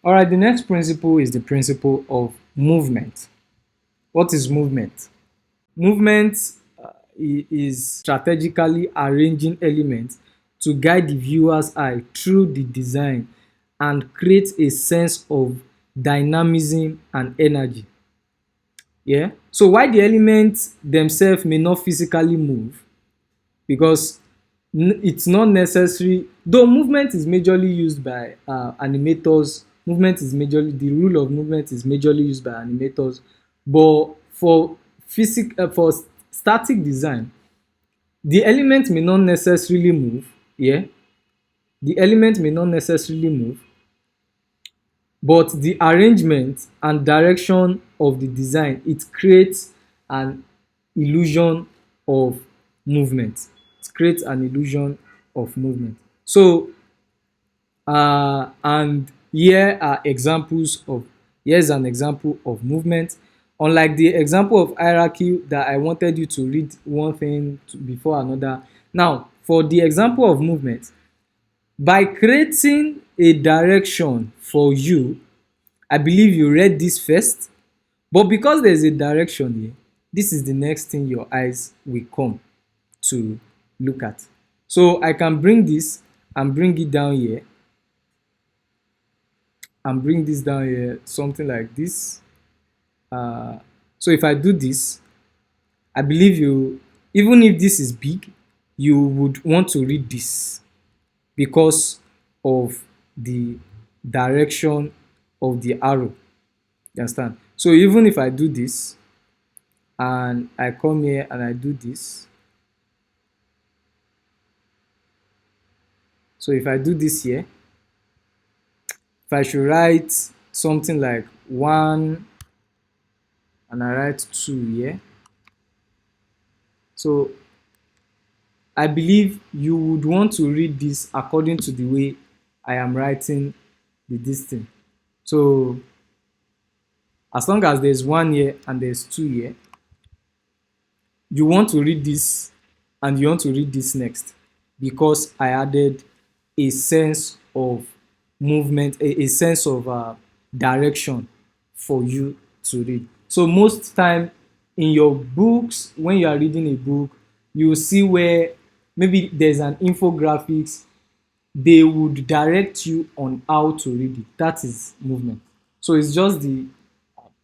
All right, the next principle is the principle of movement. What is movement? Movement is strategically arranging elements to guide the viewer's eye through the design and create a sense of dynamism and energy. Yeah. So while the elements themselves may not physically move, because it's not necessary, though movement is majorly used by animators. Movement is majorly, the rule of movement is majorly used by animators, but for for static design, the element may not necessarily move. Yeah, the element may not necessarily move, but the arrangement and direction of the design, it creates an illusion of movement. It creates an illusion of movement. So and here's an example of movement. Unlike the example of hierarchy that I wanted you to read one thing before another, now for the example of movement, by creating a direction for you, I believe you read this first, but because there's a direction here, this is the next thing your eyes will come to look at. So I can bring this and bring it down here, and bring this down here, something like this. So if I do this, I believe you, even if this is big, you would want to read this because of the direction of the arrow. You understand? So even if I do this and I come here and I do this, so if I do this here, if I should write something like 1 and I write 2 here, so I believe you would want to read this according to the way I am writing this thing. So as long as there's 1 here and there's 2 here, you want to read this and you want to read this next, because I added a sense of movement, a sense of direction for you to read. So most time in your books, when you are reading a book, you will see where maybe there's an infographics, they would direct you on how to read it. That is movement. So it's just the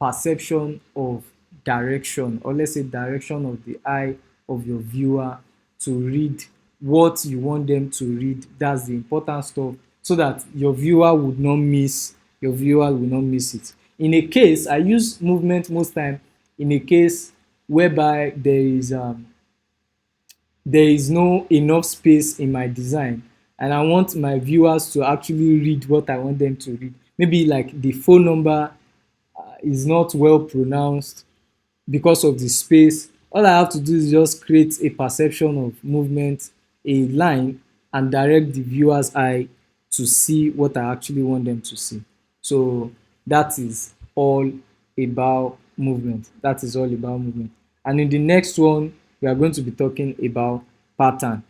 perception of direction, or let's say direction of the eye of your viewer to read what you want them to read. That's the important stuff, so that your viewer will not miss it. In a case, I use movement most time in a case whereby there is no enough space in my design and I want my viewers to actually read what I want them to read. Maybe like the phone number is not well pronounced because of the space. All I have to do is just create a perception of movement, a line, and direct the viewer's eye to see what I actually want them to see. So that is all about movement. That is all about movement. And in the next one, we are going to be talking about pattern.